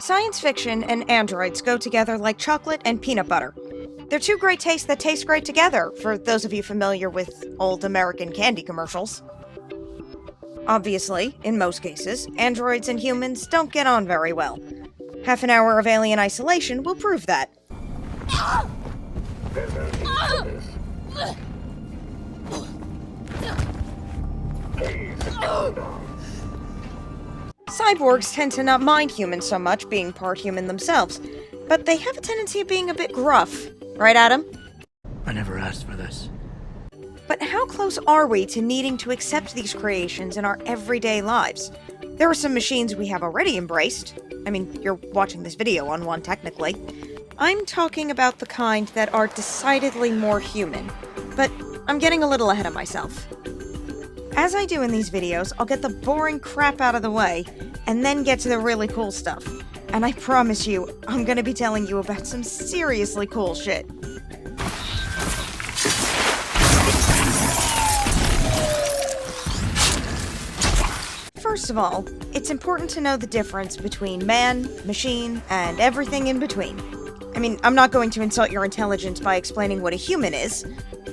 Science fiction and androids go together like chocolate and peanut butter. They're two great tastes that taste great together, for those of you familiar with old American candy commercials. Obviously, in most cases, androids and humans don't get on very well. Half an hour of alien isolation will prove that. Cyborgs tend to not mind humans so much, being part human themselves, but they have a tendency of being a bit gruff. Right, Adam? I never asked for this. But how close are we to needing to accept these creations in our everyday lives? There are some machines we have already embraced. I mean, you're watching this video on one, technically. I'm talking about the kind that are decidedly more human, but I'm getting a little ahead of myself. As I do in these videos, I'll get the boring crap out of the way, and then get to the really cool stuff. And I promise you, I'm gonna be telling you about some seriously cool shit. First of all, it's important to know the difference between man, machine, and everything in between. I mean, I'm not going to insult your intelligence by explaining what a human is.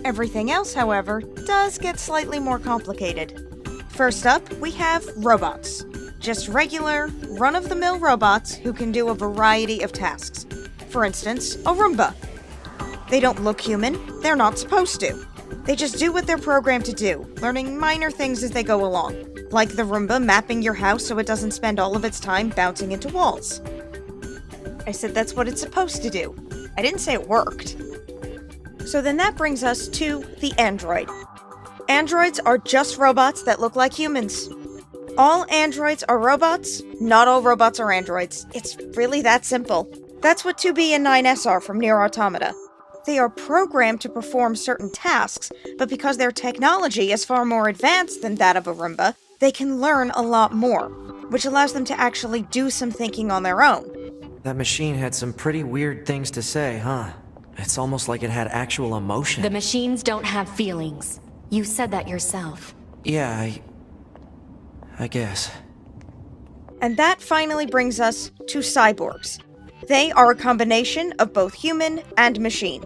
Everything else, however, does get slightly more complicated. First up, we have robots. Just regular, run-of-the-mill robots who can do a variety of tasks. For instance, a Roomba. They don't look human, they're not supposed to. They just do what they're programmed to do, learning minor things as they go along. Like the Roomba mapping your house so it doesn't spend all of its time bouncing into walls. I said that's what it's supposed to do. I didn't say it worked. So then that brings us to the android. Androids are just robots that look like humans. All androids are robots, not all robots are androids. It's really that simple. That's what 2B and 9S are from Nier Automata. They are programmed to perform certain tasks, but because their technology is far more advanced than that of a Roomba, they can learn a lot more, which allows them to actually do some thinking on their own. That machine had some pretty weird things to say, huh? It's almost like it had actual emotion. The machines don't have feelings. You said that yourself. Yeah, I guess. And that finally brings us to cyborgs. They are a combination of both human and machine.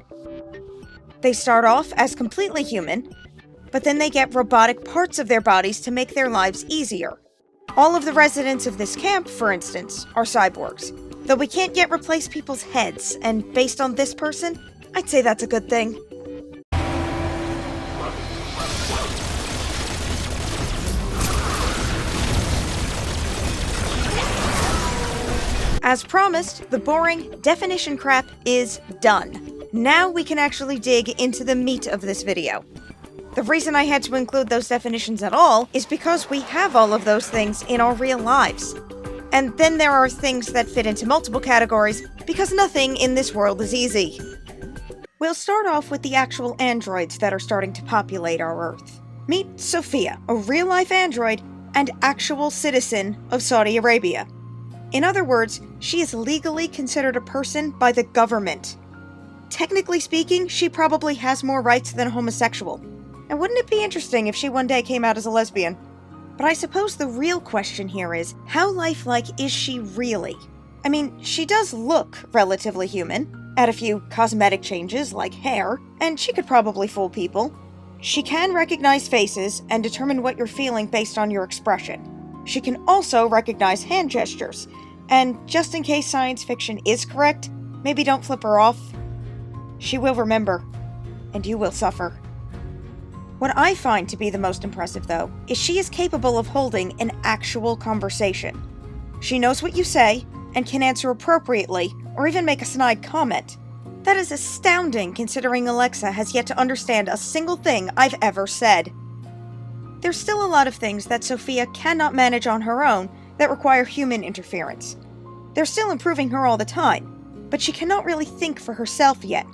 They start off as completely human, but then they get robotic parts of their bodies to make their lives easier. All of the residents of this camp, for instance, are cyborgs, though we can't yet replace people's heads, and based on this person, I'd say that's a good thing. As promised, the boring definition crap is done. Now we can actually dig into the meat of this video. The reason I had to include those definitions at all is because we have all of those things in our real lives. And then there are things that fit into multiple categories, because nothing in this world is easy. We'll start off with the actual androids that are starting to populate our Earth. Meet Sophia, a real-life android and actual citizen of Saudi Arabia. In other words, she is legally considered a person by the government. Technically speaking, she probably has more rights than a homosexual. And wouldn't it be interesting if she one day came out as a lesbian? But I suppose the real question here is, how lifelike is she really? I mean, she does look relatively human, add a few cosmetic changes like hair, and she could probably fool people. She can recognize faces and determine what you're feeling based on your expression. She can also recognize hand gestures, and just in case science fiction is correct, maybe don't flip her off. She will remember, and you will suffer. What I find to be the most impressive, though, is she is capable of holding an actual conversation. She knows what you say, and can answer appropriately, or even make a snide comment. That is astounding, considering Alexa has yet to understand a single thing I've ever said. There's still a lot of things that Sophia cannot manage on her own that require human interference. They're still improving her all the time, but she cannot really think for herself yet.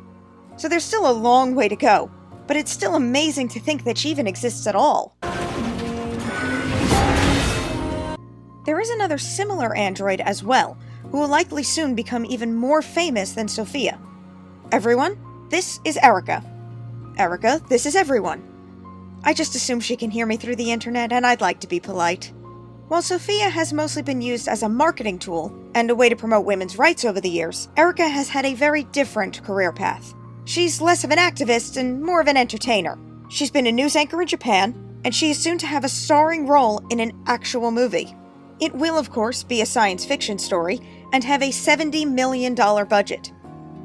So there's still a long way to go, but it's still amazing to think that she even exists at all. There is another similar android as well, who will likely soon become even more famous than Sophia. Everyone, this is Erica. Erica, this is everyone. I just assume she can hear me through the internet, and I'd like to be polite. While Sophia has mostly been used as a marketing tool and a way to promote women's rights over the years, Erica has had a very different career path. She's less of an activist and more of an entertainer. She's been a news anchor in Japan, and she is soon to have a starring role in an actual movie. It will, of course, be a science fiction story and have a $70 million budget.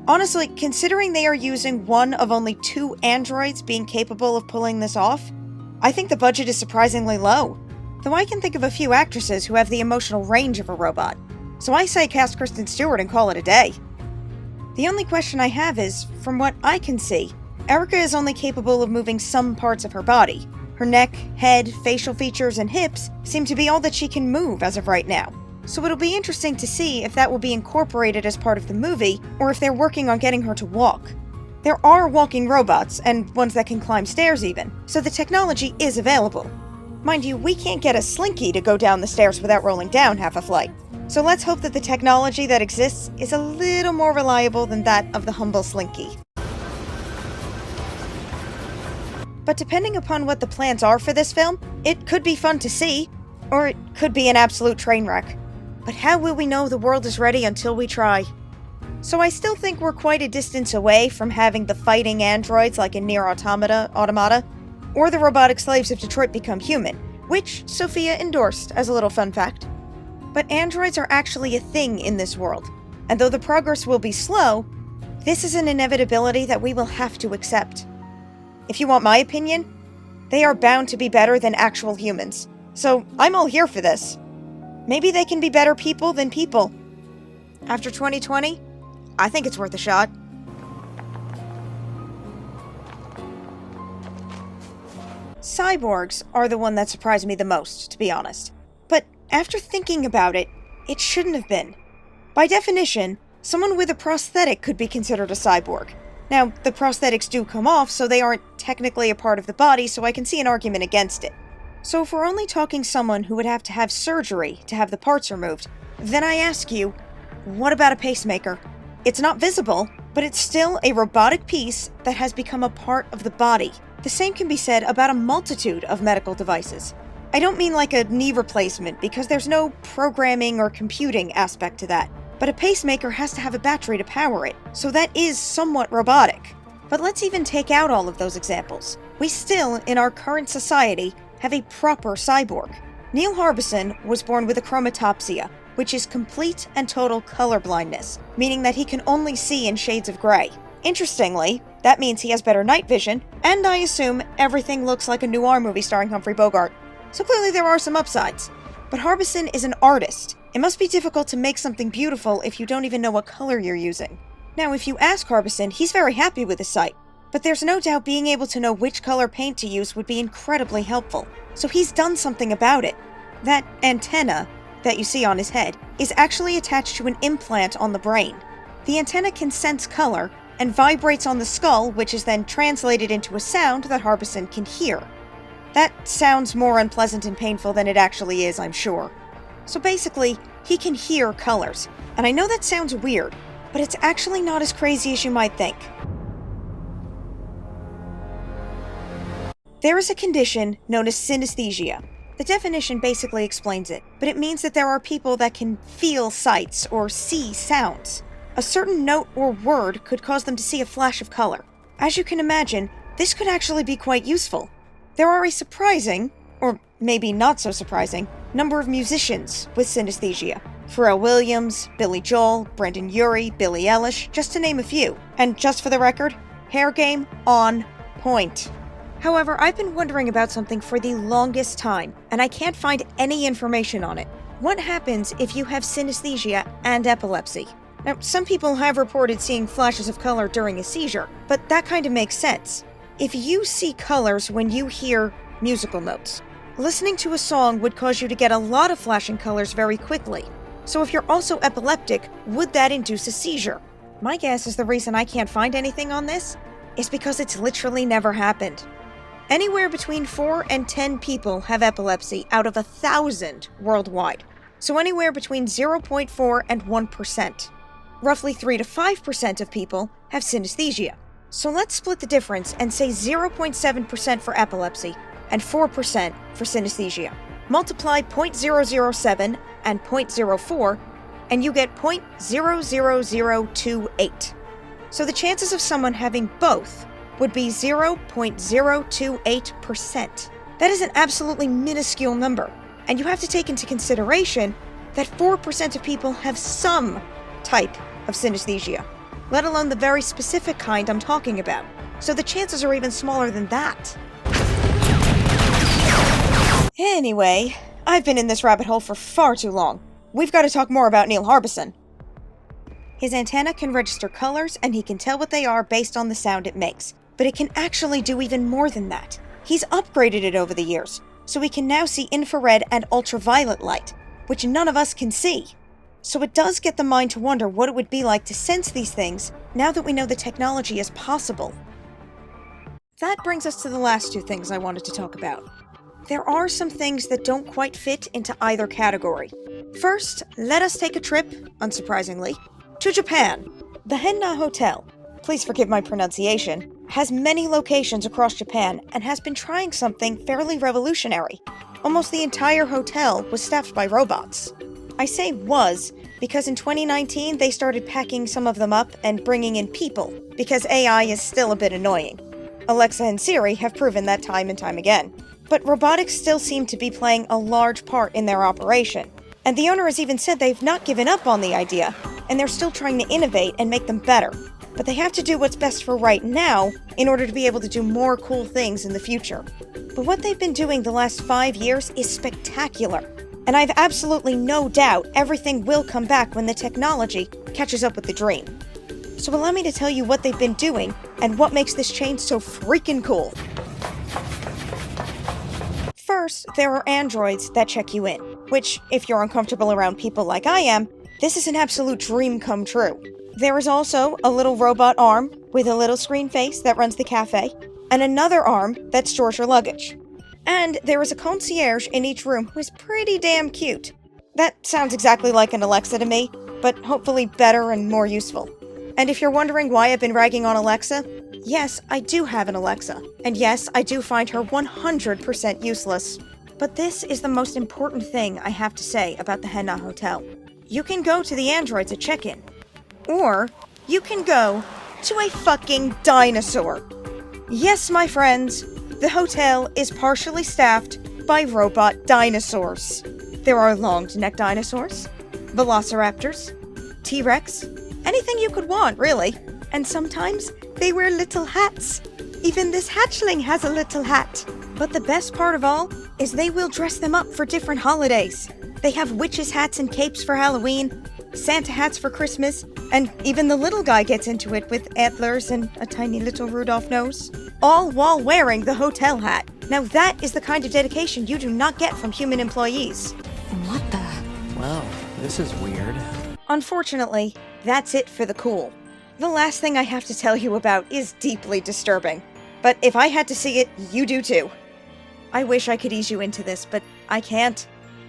Honestly, considering they are using one of only 2 androids being capable of pulling this off, I think the budget is surprisingly low. Though I can think of a few actresses who have the emotional range of a robot. So I say cast Kristen Stewart and call it a day. The only question I have is, from what I can see, Erica is only capable of moving some parts of her body. Her neck, head, facial features, and hips seem to be all that she can move as of right now. So it'll be interesting to see if that will be incorporated as part of the movie, or if they're working on getting her to walk. There are walking robots, and ones that can climb stairs even, so the technology is available. Mind you, we can't get a slinky to go down the stairs without rolling down half a flight. So let's hope that the technology that exists is a little more reliable than that of the humble slinky. But depending upon what the plans are for this film, it could be fun to see, or it could be an absolute train wreck. But how will we know the world is ready until we try? So I still think we're quite a distance away from having the fighting androids like in Nier Automata, or the robotic slaves of Detroit become human, which Sophia endorsed as a little fun fact. But androids are actually a thing in this world, and though the progress will be slow, this is an inevitability that we will have to accept. If you want my opinion, they are bound to be better than actual humans, so I'm all here for this. Maybe they can be better people than people. After 2020, I think it's worth a shot. Cyborgs are the one that surprised me the most, to be honest. But after thinking about it, it shouldn't have been. By definition, someone with a prosthetic could be considered a cyborg. Now, the prosthetics do come off, so they aren't technically a part of the body, so I can see an argument against it. So if we're only talking someone who would have to have surgery to have the parts removed, then I ask you, what about a pacemaker? It's not visible, but it's still a robotic piece that has become a part of the body. The same can be said about a multitude of medical devices. I don't mean like a knee replacement, because there's no programming or computing aspect to that. But a pacemaker has to have a battery to power it, so that is somewhat robotic. But let's even take out all of those examples. We still, in our current society, have a proper cyborg. Neil Harbisson was born with achromatopsia, which is complete and total colorblindness, meaning that he can only see in shades of gray. Interestingly, that means he has better night vision, and I assume everything looks like a noir movie starring Humphrey Bogart. So clearly there are some upsides. But Harbisson is an artist. It must be difficult to make something beautiful if you don't even know what color you're using. Now, if you ask Harbisson, he's very happy with his sight. But there's no doubt being able to know which color paint to use would be incredibly helpful. So he's done something about it. That antenna that you see on his head is actually attached to an implant on the brain. The antenna can sense color and vibrates on the skull, which is then translated into a sound that Harbisson can hear. That sounds more unpleasant and painful than it actually is, I'm sure. So basically, he can hear colors. And I know that sounds weird, but it's actually not as crazy as you might think. There is a condition known as synesthesia. The definition basically explains it, but it means that there are people that can feel sights or see sounds. A certain note or word could cause them to see a flash of color. As you can imagine, this could actually be quite useful. There are a surprising, or maybe not so surprising, number of musicians with synesthesia. Pharrell Williams, Billy Joel, Brandon Urie, Billie Eilish, just to name a few. And just for the record, hair game on point. However, I've been wondering about something for the longest time, and I can't find any information on it. What happens if you have synesthesia and epilepsy? Now, some people have reported seeing flashes of color during a seizure, but that kind of makes sense. If you see colors when you hear musical notes, listening to a song would cause you to get a lot of flashing colors very quickly. So if you're also epileptic, would that induce a seizure? My guess is the reason I can't find anything on this is because it's literally never happened. Anywhere between 4 and 10 people have epilepsy out of 1,000 worldwide. So anywhere between 0.4 and 1%. Roughly 3 to 5% of people have synesthesia. So let's split the difference and say 0.7% for epilepsy and 4% for synesthesia. multiply 0.007 and 0.04, and you get 0.00028. So the chances of someone having both would be 0.028%. That is an absolutely minuscule number, and you have to take into consideration that 4% of people have some type of synesthesia, let alone the very specific kind I'm talking about. So the chances are even smaller than that. Anyway, I've been in this rabbit hole for far too long. We've got to talk more about Neil Harbisson. His antenna can register colors, and he can tell what they are based on the sound it makes. But it can actually do even more than that. He's upgraded it over the years, so we can now see infrared and ultraviolet light, which none of us can see. So it does get the mind to wonder what it would be like to sense these things now that we know the technology is possible. That brings us to the last two things I wanted to talk about. There are some things that don't quite fit into either category. First, let us take a trip, unsurprisingly, to Japan. The Henn Na Hotel, please forgive my pronunciation, has many locations across Japan and has been trying something fairly revolutionary. Almost the entire hotel was staffed by robots. I say was because in 2019 they started packing some of them up and bringing in people, because AI is still a bit annoying. Alexa and Siri have proven that time and time again. But robotics still seem to be playing a large part in their operation. And the owner has even said they've not given up on the idea, and they're still trying to innovate and make them better. But they have to do what's best for right now in order to be able to do more cool things in the future. But what they've been doing the last 5 years is spectacular. And I've absolutely no doubt everything will come back when the technology catches up with the dream. So allow me to tell you what they've been doing and what makes this chain so freaking cool. First, there are androids that check you in, which, if you're uncomfortable around people like I am, this is an absolute dream come true. There is also a little robot arm with a little screen face that runs the cafe, and another arm that stores your luggage. And there is a concierge in each room who is pretty damn cute. That sounds exactly like an Alexa to me, but hopefully better and more useful. And if you're wondering why I've been ragging on Alexa, yes, I do have an Alexa. And yes, I do find her 100% useless. But this is the most important thing I have to say about the Henn Na Hotel. You can go to the androids at check-in. Or you can go to a fucking dinosaur. Yes, my friends, the hotel is partially staffed by robot dinosaurs. There are long-necked dinosaurs, velociraptors, T-Rex, anything you could want, really. And sometimes they wear little hats. Even this hatchling has a little hat. But the best part of all is they will dress them up for different holidays. They have witches' hats and capes for Halloween, Santa hats for Christmas, and even the little guy gets into it with antlers and a tiny little Rudolph nose. All while wearing the hotel hat. Now that is the kind of dedication you do not get from human employees. What the? Well, this is weird. Unfortunately, that's it for the cool. The last thing I have to tell you about is deeply disturbing. But if I had to see it, you do too. I wish I could ease you into this, but I can't.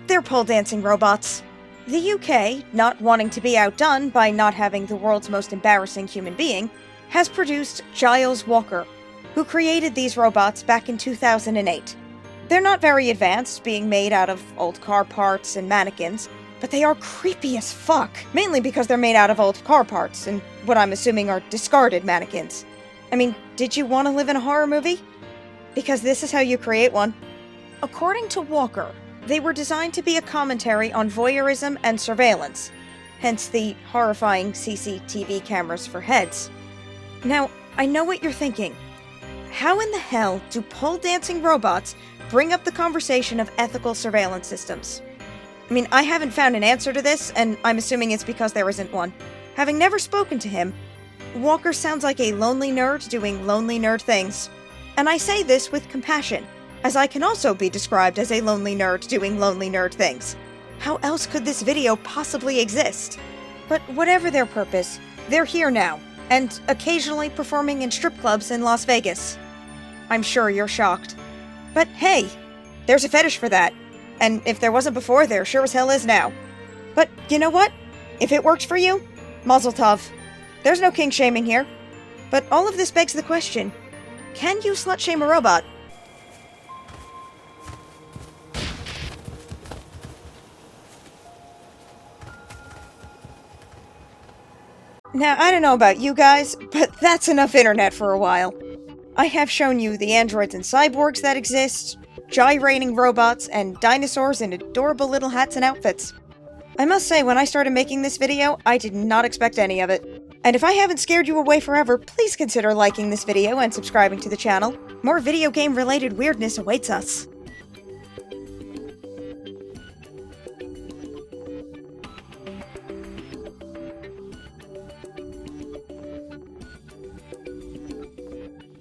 They're pole dancing robots. The UK, not wanting to be outdone by not having the world's most embarrassing human being, has produced Giles Walker, who created these robots back in 2008. They're not very advanced, being made out of old car parts and mannequins, but they are creepy as fuck, mainly because they're made out of old car parts and what I'm assuming are discarded mannequins. I mean, did you want to live in a horror movie? Because this is how you create one. According to Walker, they were designed to be a commentary on voyeurism and surveillance, hence the horrifying CCTV cameras for heads. Now, I know what you're thinking. How in the hell do pole dancing robots bring up the conversation of ethical surveillance systems? I mean, I haven't found an answer to this, and I'm assuming it's because there isn't one. Having never spoken to him, Walker sounds like a lonely nerd doing lonely nerd things. And I say this with compassion, as I can also be described as a lonely nerd doing lonely nerd things. How else could this video possibly exist? But whatever their purpose, they're here now, and occasionally performing in strip clubs in Las Vegas. I'm sure you're shocked. But hey, there's a fetish for that. And if there wasn't before, there sure as hell is now. But you know what? If it worked for you, mazel tov. There's no kink shaming here. But all of this begs the question, can you slut shame a robot? Now, I don't know about you guys, but that's enough internet for a while. I have shown you the androids and cyborgs that exist, gyrating robots, and dinosaurs in adorable little hats and outfits. I must say, when I started making this video, I did not expect any of it. And if I haven't scared you away forever, please consider liking this video and subscribing to the channel. More video game related weirdness awaits us.